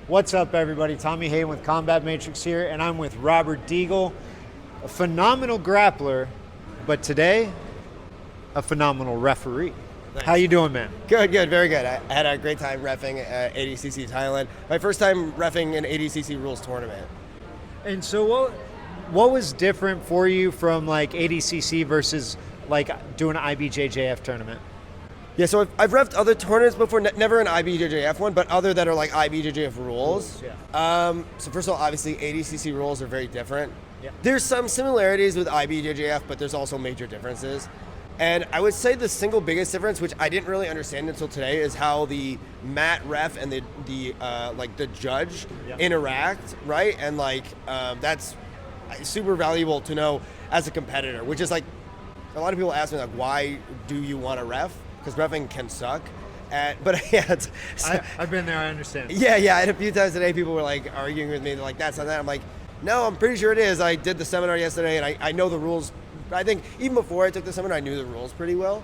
What's up, everybody? Tommy Hayden with Combat Matrix here, and I'm with Robert Degle, a phenomenal grappler, but today, a phenomenal referee. Nice. How you doing, man? Good, very good. I had a great time reffing ADCC Thailand. My first time reffing an ADCC rules tournament. And so what was different for you from like ADCC versus like doing an IBJJF tournament? Yeah, so I've reffed other tournaments before, never an IBJJF one, but other that are like IBJJF rules. Yeah. So first of all, obviously ADCC rules are very different. Yeah. There's some similarities with IBJJF, but there's also major differences. And I would say the single biggest difference, which I didn't really understand until today, is how the mat ref and the judge interact, right? And that's super valuable to know as a competitor, which is like, a lot of people ask me like, why do you want to ref? Because reffing can suck. But yeah, I've been there, I understand. Yeah, and a few times today people were like arguing with me, they're like, that's not that. I'm like, no, I'm pretty sure it is. I did the seminar yesterday and I know the rules. I think even before I took the seminar, I knew the rules pretty well.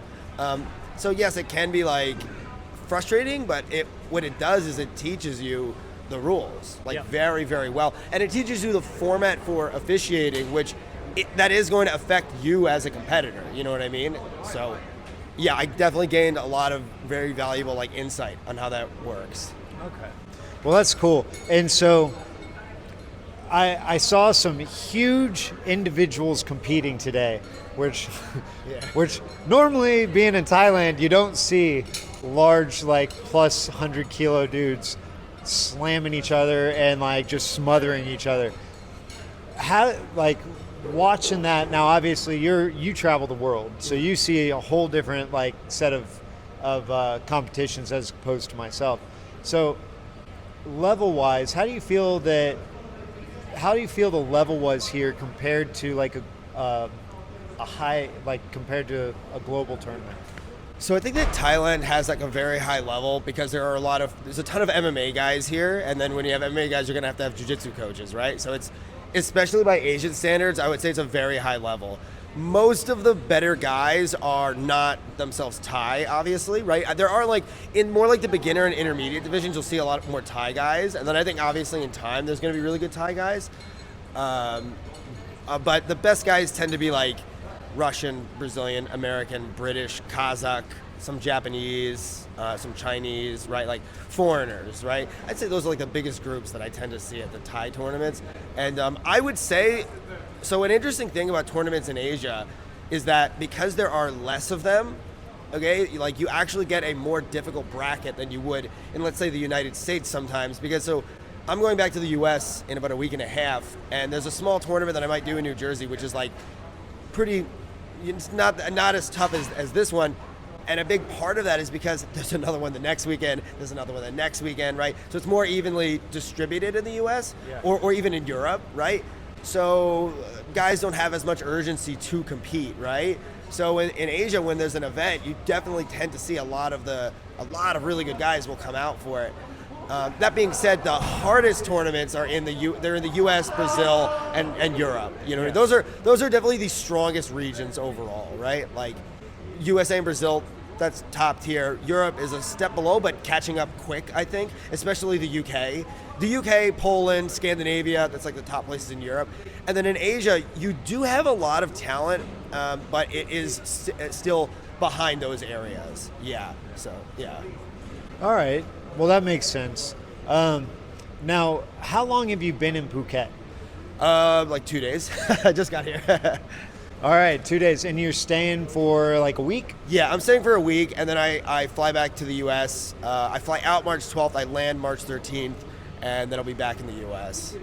So yes, it can be like frustrating, but what it does is it teaches you the rules very, very well. And it teaches you the format for officiating, which that is going to affect you as a competitor. You know what I mean? So yeah, I definitely gained a lot of very valuable insight on how that works. Okay. Well, that's cool. And so I saw some huge individuals competing today, which normally being in Thailand, you don't see large plus 100 kilo dudes slamming each other and just smothering each other. How watching that now, obviously you travel the world, so you see a whole different set of competitions as opposed to myself. So level wise, how do you feel the level was here compared to a high, compared to a global tournament? So I think that Thailand has a very high level because there's a ton of MMA guys here, and then when you have MMA guys, you're gonna have to have jiu-jitsu coaches, right? So it's, especially by Asian standards, I would say it's a very high level. Most of the better guys are not themselves Thai, obviously, right? There are in more the beginner and intermediate divisions, you'll see a lot more Thai guys. And then I think obviously in time, there's gonna be really good Thai guys. But the best guys tend to be Russian, Brazilian, American, British, Kazakh, some Japanese, some Chinese, right? Foreigners, right? I'd say those are the biggest groups that I tend to see at the Thai tournaments. And I would say, so an interesting thing about tournaments in Asia is that because there are less of them, okay, you actually get a more difficult bracket than you would in, let's say, the United States sometimes. Because so I'm going back to the US in about a week and a half, and there's a small tournament that I might do in New Jersey, which is pretty, it's not as tough as this one. And a big part of that is because there's another one the next weekend, there's another one the next weekend, right? So it's more evenly distributed in the US or even in Europe, right? So guys don't have as much urgency to compete, right? So in Asia, when there's an event, you definitely tend to see a lot of really good guys will come out for it. That being said, the hardest tournaments are they're in the U.S., Brazil, and Europe. You know, those are definitely the strongest regions overall, right? USA and Brazil, that's top tier. Europe is a step below, but catching up quick, I think, especially the UK. The UK, Poland, Scandinavia, that's the top places in Europe. And then in Asia, you do have a lot of talent, but it is still behind those areas. Yeah, so, yeah. All right. Well, that makes sense. Now, how long have you been in Phuket? 2 days. I just got here. All right, 2 days. And you're staying for a week? Yeah, I'm staying for a week, and then I fly back to the U.S. I fly out March 12th, I land March 13th, and then I'll be back in the U.S.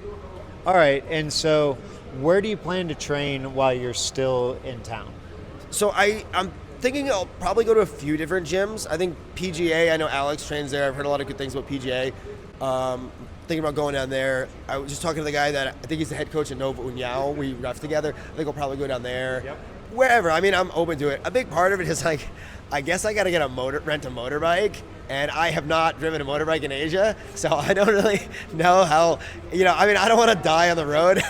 All right, and so where do you plan to train while you're still in town? So I'm thinking I'll probably go to a few different gyms. I think PGA, I know Alex trains there. I've heard a lot of good things about PGA. Thinking about going down there. I was just talking to the guy that I think he's the head coach at Nova Uniao. We ref together. I think I'll probably go down there. Yep. Wherever. I mean, I'm open to it. A big part of it is I guess I got to rent a motorbike, and I have not driven a motorbike in Asia, so I don't really know how. I don't want to die on the road.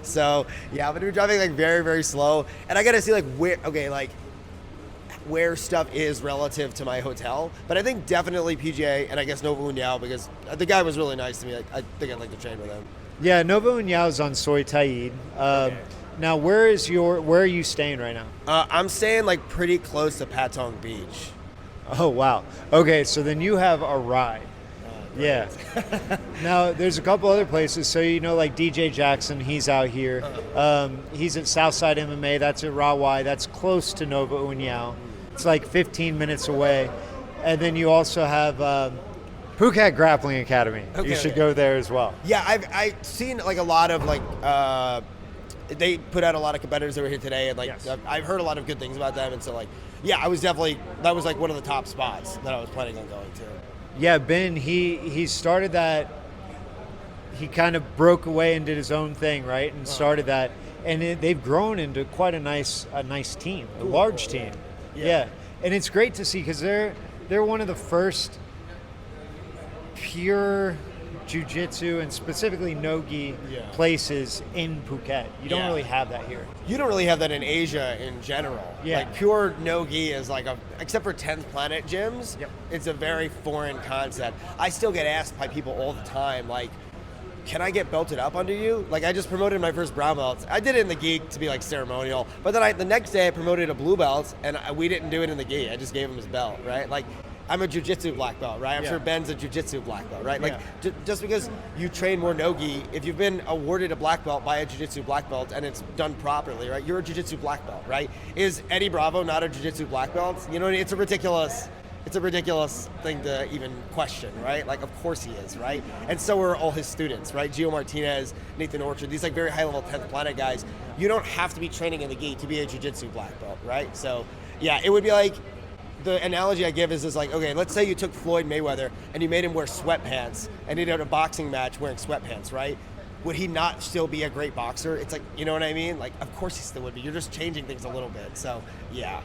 So yeah, I'm gonna be driving very, very slow, and I got to see where stuff is relative to my hotel, but I think definitely PGA and I guess Nova Uniao, because the guy was really nice to me. I think I'd like to train with him. Yeah, Nova Uniao's on Soi Taid. Okay. Now, where are you staying right now? I'm staying like pretty close to Patong Beach. Oh, wow. Okay, so then you have a ride. Yeah. Now, there's a couple other places. So, like DJ Jackson, he's out here. He's at Southside MMA. That's at Rawai. That's close to Nova Uniao. It's like 15 minutes away. And then you also have Phuket Grappling Academy. Okay, you should go there as well. Yeah, I've seen like a lot of like they put out a lot of competitors that were here today, and like Yes. I've heard a lot of good things about them, and so like yeah, that was like one of the top spots that I was planning on going to. Yeah, Ben, he started that. He kind of broke away and did his own thing, right? And started that, and they've grown into quite a nice team, a large team. Yeah, and it's great to see because they're one of the first pure jiu-jitsu and specifically no-gi places in Phuket. You don't really have that here. You don't really have that in Asia in general. Yeah. Like pure no-gi is like except for 10th Planet gyms, Yep. it's a very foreign concept. I still get asked by people all the time, like, can I get belted up under you? Like I just promoted my first brown belt. I did it in the gi to be like ceremonial, but then the next day I promoted a blue belt and we didn't do it in the gi. I just gave him his belt, right? Like I'm a jiu-jitsu black belt, right? I'm sure Ben's a jiu-jitsu black belt, right? Like just because you train more no-gi, if you've been awarded a black belt by a jiu-jitsu black belt and it's done properly, right? You're a jiu-jitsu black belt, right? Is Eddie Bravo not a jiu-jitsu black belt? You know, it's a ridiculous thing to even question, right? Like, of course he is, right? And so are all his students, right? Gio Martinez, Nathan Orchard, these like very high-level 10th Planet guys. You don't have to be training in the gi to be a jiu-jitsu black belt, right? So, yeah, it would be like, the analogy I give is like, okay, let's say you took Floyd Mayweather and you made him wear sweatpants and he did a boxing match wearing sweatpants, right? Would he not still be a great boxer? It's like, you know what I mean? Like, of course he still would be. You're just changing things a little bit. So, yeah.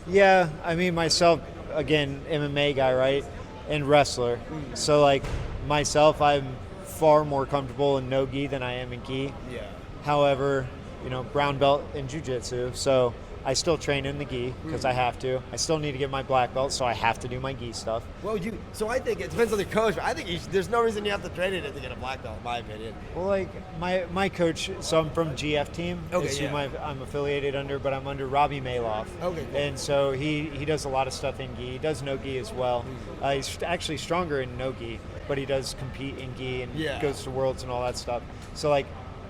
Yeah, I mean myself, again, MMA guy, right? And wrestler. So like myself, I'm far more comfortable in no-gi than I am in gi. Yeah. However, brown belt in jiu-jitsu, so I still train in the gi because I have to. I still need to get my black belt, so I have to do my gi stuff. Well, so I think it depends on the coach, but I think there's no reason you have to train in it to get a black belt, in my opinion. Well, like my coach, so I'm from GF Team. Okay, is who yeah. I'm affiliated under, but I'm under Robbie Maloff. Okay, cool. And so he does a lot of stuff in gi. He does no gi as well. He's actually stronger in no gi, but he does compete in gi and goes to worlds and all that stuff. So like,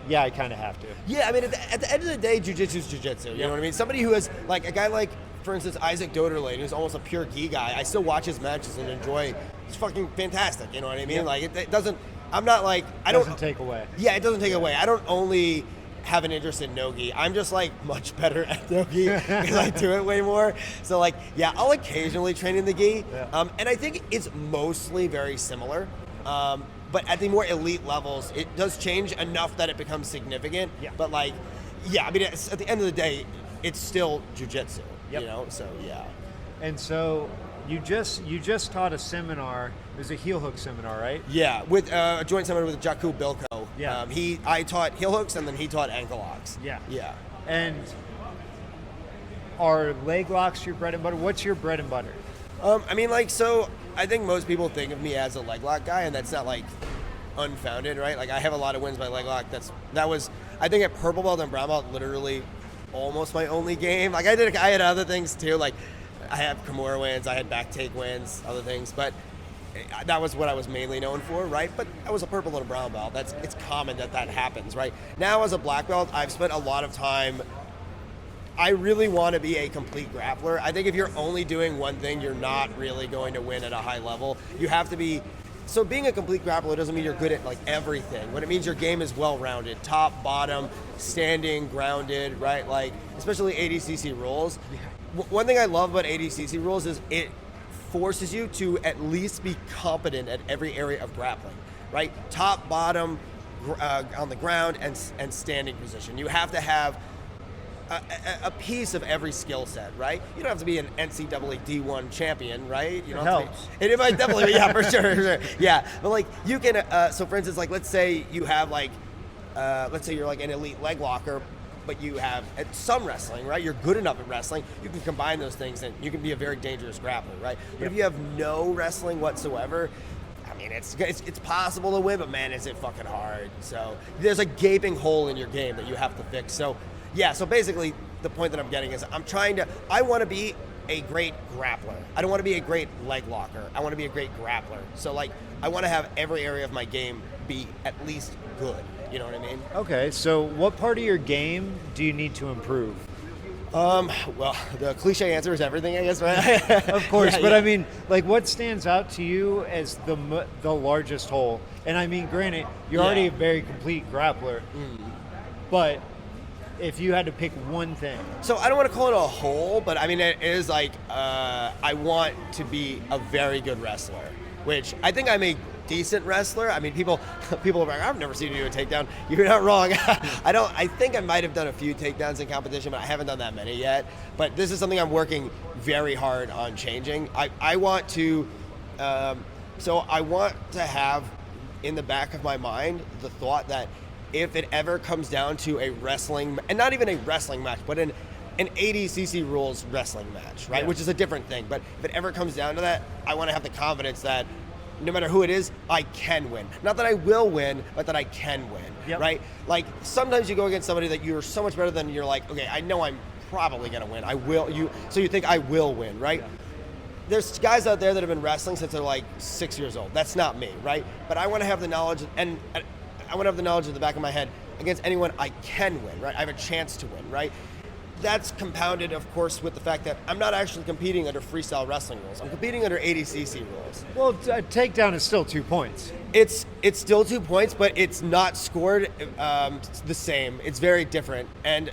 yeah, I kind of have to. Yeah, I mean, at the end of the day, jiu-jitsu is jiu-jitsu. You know what I mean? Somebody who has, like, a guy like, for instance, Isaac Doderlane, who's almost a pure gi guy, I still watch his matches and enjoy. It's fucking fantastic, you know what I mean? Yeah. Like, it doesn't, I'm not like, I don't. Doesn't take away. Yeah, it doesn't take away. I don't only have an interest in no-gi. I'm just, like, much better at no-gi because I do it way more. So, like, yeah, I'll occasionally train in the gi. Yeah. And I think it's mostly very similar. But at the more elite levels, it does change enough that it becomes significant. Yeah. But like, yeah, I mean, at the end of the day, it's still jiu-jitsu, Yep. So yeah. And so you just taught a seminar. It was a heel hook seminar, right? Yeah, with a joint seminar with Jaku Bilko. Yeah. I taught heel hooks and then he taught ankle locks. Yeah. Yeah. And are leg locks your bread and butter? What's your bread and butter? I mean, like, so I think most people think of me as a leg lock guy, and that's not like unfounded, right? Like, I have a lot of wins by leg lock. That was I think at purple belt and brown belt, literally almost my only game. Like, I had other things too. Like, I have Kimura wins, I had back take wins, other things, but that was what I was mainly known for, right? But I was a purple and a brown belt. It's common that happens, right? Now as a black belt, I've spent a lot of time. I really want to be a complete grappler. I think if you're only doing one thing, you're not really going to win at a high level. You have to be. So being a complete grappler doesn't mean you're good at like everything. What it means, your game is well-rounded, top, bottom, standing, grounded, right? Like, especially ADCC rules. Yeah. One thing I love about ADCC rules is it forces you to at least be competent at every area of grappling, right? Top, bottom, on the ground, and standing position. You have to have a piece of every skill set, right? You don't have to be an NCAA D1 champion, right? You don't have helps. to be, it might definitely be, yeah, for sure. Yeah, but like you can, so for instance, like let's say you have like, let's say you're like an elite leg locker, but you have some wrestling, right? You're good enough at wrestling. You can combine those things, and you can be a very dangerous grappler, right? But if you have no wrestling whatsoever, I mean, it's possible to win, but man, is it fucking hard. So there's a gaping hole in your game that you have to fix. So yeah, so basically the point that I'm getting is I want to be a great grappler. I don't want to be a great leg locker. I want to be a great grappler. So like, I want to have every area of my game be at least good. You know what I mean? Okay, so what part of your game do you need to improve? Well, the cliche answer is everything, I guess, right? Of course, but I mean, like, what stands out to you as the largest hole? And I mean, granted, you're already a very complete grappler, but if you had to pick one thing. So I don't want to call it a hole, but I mean, it is like, I want to be a very good wrestler, which I think I'm a decent wrestler. I mean, people are like, I've never seen you do a takedown. You're not wrong. I think I might have done a few takedowns in competition, but I haven't done that many yet. But this is something I'm working very hard on changing. I want to have in the back of my mind the thought that if it ever comes down to a wrestling, and not even a wrestling match, but an ADCC rules wrestling match, right? Which is a different thing. But if it ever comes down to that, I want to have the confidence that no matter who it is, I can win. Not that I will win, but that I can win, right? Like, sometimes you go against somebody that you're so much better than, you're like, okay, I know I'm probably gonna win. So you think I will win, right? There's guys out there that have been wrestling since they're like 6 years old. That's not me, right? But I want to have the knowledge, and I want to have the knowledge in the back of my head against anyone I can win, right? I have a chance to win, right? That's compounded, of course, with the fact that I'm not actually competing under freestyle wrestling rules. I'm competing under ADCC rules. Well, a takedown is still 2 points. It's still 2 points, but it's not scored the same. It's very different, and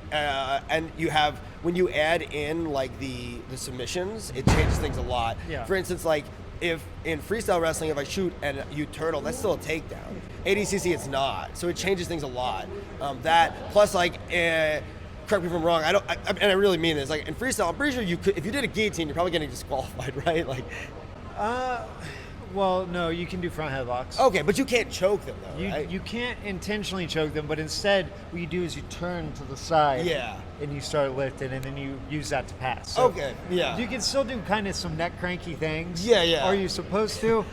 you have, when you add in like the submissions, it changes things a lot. Yeah. For instance, like, if in freestyle wrestling, if I shoot and you turtle, that's still a takedown. ADCC, it's not, so it changes things a lot. That plus, like, correct me if I'm wrong. And I really mean this. Like, in freestyle, I'm pretty sure you could, if you did a guillotine, you're probably getting disqualified, right? Like, well, no, you can do front headlocks. okay, but you can't choke them though, right? You can't intentionally choke them, but instead, what you do is you turn to the side. Yeah. And you start lifting, and then you use that to pass. So okay. Yeah. you can still do kind of some neck cranky things. Yeah, yeah. Are you supposed to?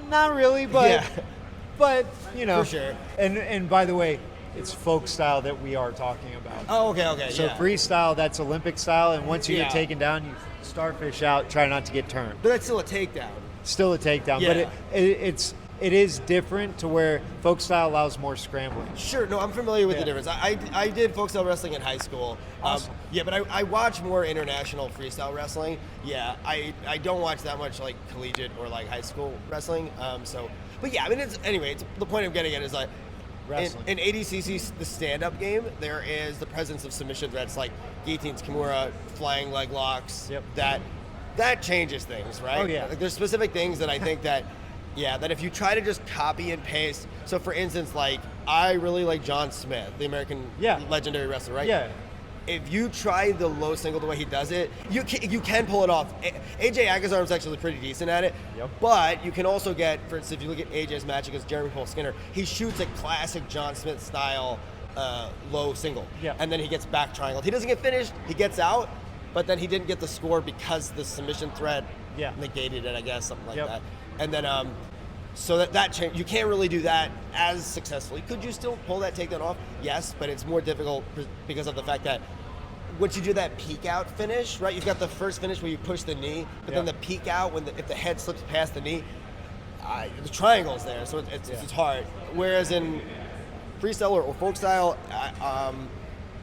Not really, but but you know. For sure. And by the way, it's folk style that we are talking about. Oh, okay, So freestyle, that's Olympic style, and once you get taken down, you starfish out, try not to get turned. But that's still a takedown. Still a takedown, but it is different to where folk style allows more scrambling. Sure, no, I'm familiar with the difference. I did folk style wrestling in high school. Awesome. But I watch more international freestyle wrestling. Yeah, I don't watch that much like collegiate or like high school wrestling. But yeah, I mean, it's the point I'm getting at is like, in ADCC, the stand-up game, there is the presence of submission threats like guillotines, kimura, flying leg locks. Yep. That changes things, right? Oh, yeah. Like, there's specific things that I think that, that if you try to just copy and paste. So for instance, like, I really like John Smith, the American legendary wrestler, right? Yeah. If you try the low single the way he does it, you can pull it off. AJ Agazarm's actually pretty decent at it. Yep. But you can also get, for instance, if you look at AJ's match against Jeremy Paul Skinner, he shoots a classic John Smith style low single. Yeah. And then he gets back triangled. He doesn't get finished, he gets out, but then he didn't get the score because the submission threat negated it, I guess, something like that. And then so that change, you can't really do that as successfully. Could you still pull that takedown off? Yes, but it's more difficult because of the fact that once you do that peek out finish, right? You've got the first finish where you push the knee, but then the peek out if the head slips past the knee, the triangle's there, so it's hard. Whereas in freestyle or folk style,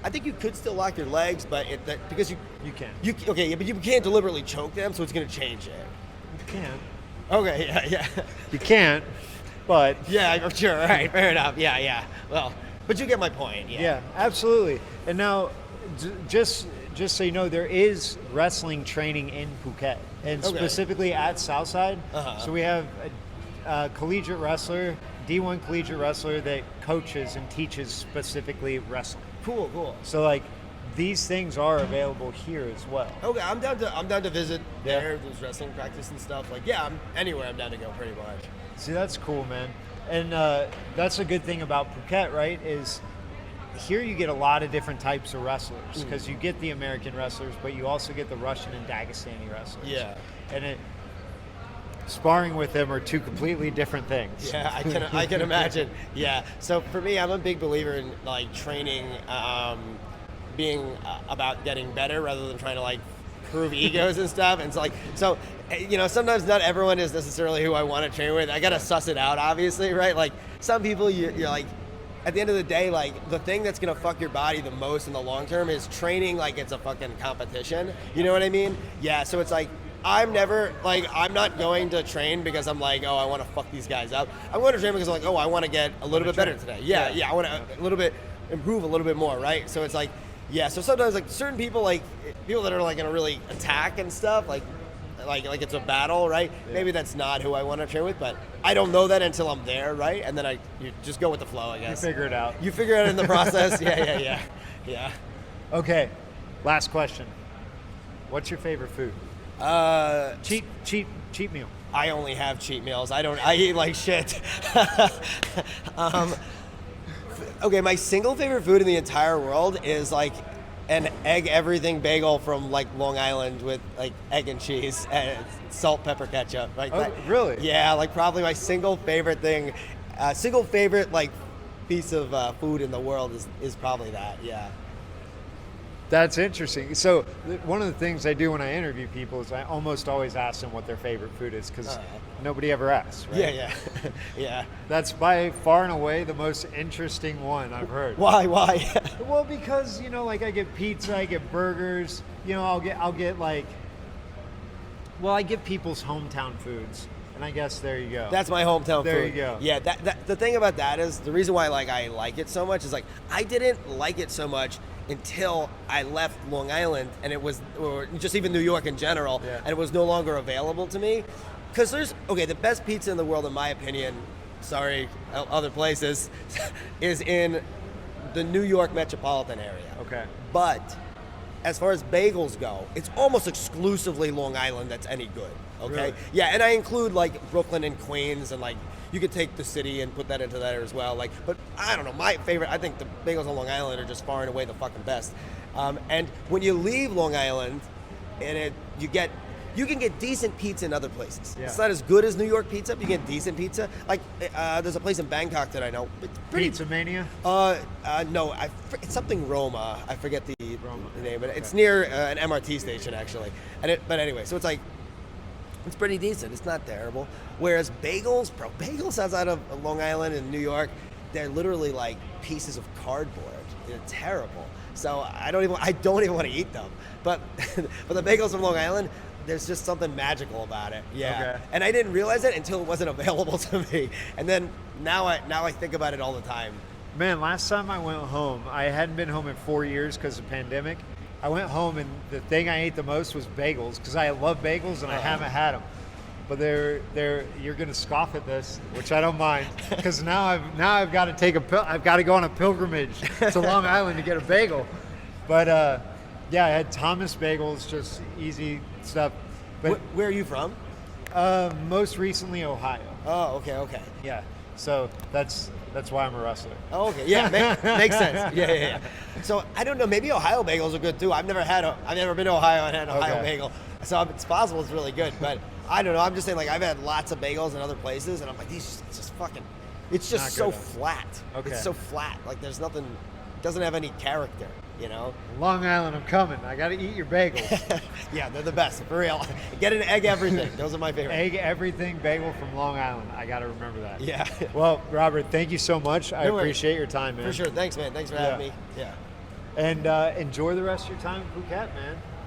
I think you could still lock your legs, but because you can. But you can't deliberately choke them, so it's going to change it. You can. Okay, yeah. You can't, but yeah, sure. All right, fair enough. Yeah. Well, but you get my point. Yeah, absolutely. And now, just so you know, there is wrestling training in Phuket, and specifically at Southside. So we have a collegiate wrestler, D1 collegiate wrestler that coaches and teaches specifically wrestling. Cool. So like, these things are available here as well. Okay, I'm down to visit there. There's wrestling practice and stuff. Like, anywhere I'm down to go pretty much. See, that's cool, man. And that's a good thing about Phuket, right? Is here you get a lot of different types of wrestlers because you get the American wrestlers, but you also get the Russian and Dagestani wrestlers. Yeah. And sparring with them are two completely different things. Yeah, I can imagine. Yeah. So for me, I'm a big believer in like training being about getting better rather than trying to like prove egos and stuff. And so sometimes not everyone is necessarily who I want to train with. I gotta suss it out, obviously, right? Like some people, you're like, at the end of the day, like the thing that's gonna fuck your body the most in the long term is training like it's a fucking competition. You know what I mean? Yeah. So it's like, I'm not going to train because I'm like, oh, I want to fuck these guys up. I'm going to train because I'm like, oh, I want to get a little bit better today. Yeah, I want to a little bit improve a little bit more, right? So it's like, yeah. So sometimes like certain people that are like gonna really attack and stuff, like it's a battle, right? Yeah. Maybe that's not who I want to train with, but I don't know that until I'm there, right? And then you just go with the flow, I guess. You figure it out. You figure it out in the process. Yeah. Okay, last question. What's your favorite food? Cheat meal. I only have cheat meals. I eat like shit. Okay, my single favorite food in the entire world is like an egg everything bagel from like Long Island with like egg and cheese and salt, pepper, ketchup. Like oh, really? Yeah, like probably my single favorite thing, single favorite like piece of food in the world is probably that. Yeah. That's interesting. So one of the things I do when I interview people is I almost always ask them what their favorite food is because nobody ever asks, right? Yeah. Yeah. That's by far and away the most interesting one I've heard. Why? Well, because, like I get pizza, I get burgers, I get people's hometown foods. And I guess there you go. That's my hometown food. There you go. Yeah, the thing about that is the reason why I like it so much is like I didn't like it so much until I left Long Island and it was, or just even New York in general, and it was no longer available to me. Because the best pizza in the world, in my opinion, sorry, other places, is in the New York metropolitan area. Okay. But as far as bagels go, it's almost exclusively Long Island that's any good. Okay. Really? Yeah, and I include like Brooklyn and Queens, and like you could take the city and put that into that as well. Like, but I don't know. My favorite, I think the bagels on Long Island are just far and away the fucking best. And when you leave Long Island, you can get decent pizza in other places. Yeah. It's not as good as New York pizza, but you get decent pizza. Like there's a place in Bangkok that I know. It's pretty, Pizza Mania? No, it's something Roma. I forget the name, but it's near an MRT station actually. But anyway, so it's like. It's pretty decent. It's not terrible. Whereas bagels outside of Long Island and New York, they're literally like pieces of cardboard. They're terrible. So I don't even want to eat them. But the bagels from Long Island, there's just something magical about it. Yeah. Okay. And I didn't realize it until it wasn't available to me. And then now I think about it all the time. Man, last time I went home, I hadn't been home in 4 years because of the pandemic. I went home and the thing I ate the most was bagels because I love bagels and I haven't had them. But you're gonna scoff at this, which I don't mind, because now I've got to I've got to go on a pilgrimage to Long Island to get a bagel. But yeah, I had Thomas Bagels, just easy stuff. But where are you from? Most recently, Ohio. Oh, okay. Yeah. So that's why I'm a wrestler. Oh, okay. Yeah, makes sense. Yeah. So I don't know. Maybe Ohio bagels are good too. I've never been to Ohio and had an Ohio bagel. So it's possible it's really good. But I don't know. I'm just saying, like, I've had lots of bagels in other places, and I'm like, it's just so flat. Okay. It's so flat. Like there's nothing. It doesn't have any character. Long Island, I'm coming. I got to eat your bagels. Yeah, they're the best, for real. Get an egg everything. Those are my favorite. Egg everything bagel from Long Island. I got to remember that. Yeah. Well, Robert, thank you so much. I appreciate your time, man. For sure. Thanks, man. Thanks for having me. Yeah. And enjoy the rest of your time in Phuket, man.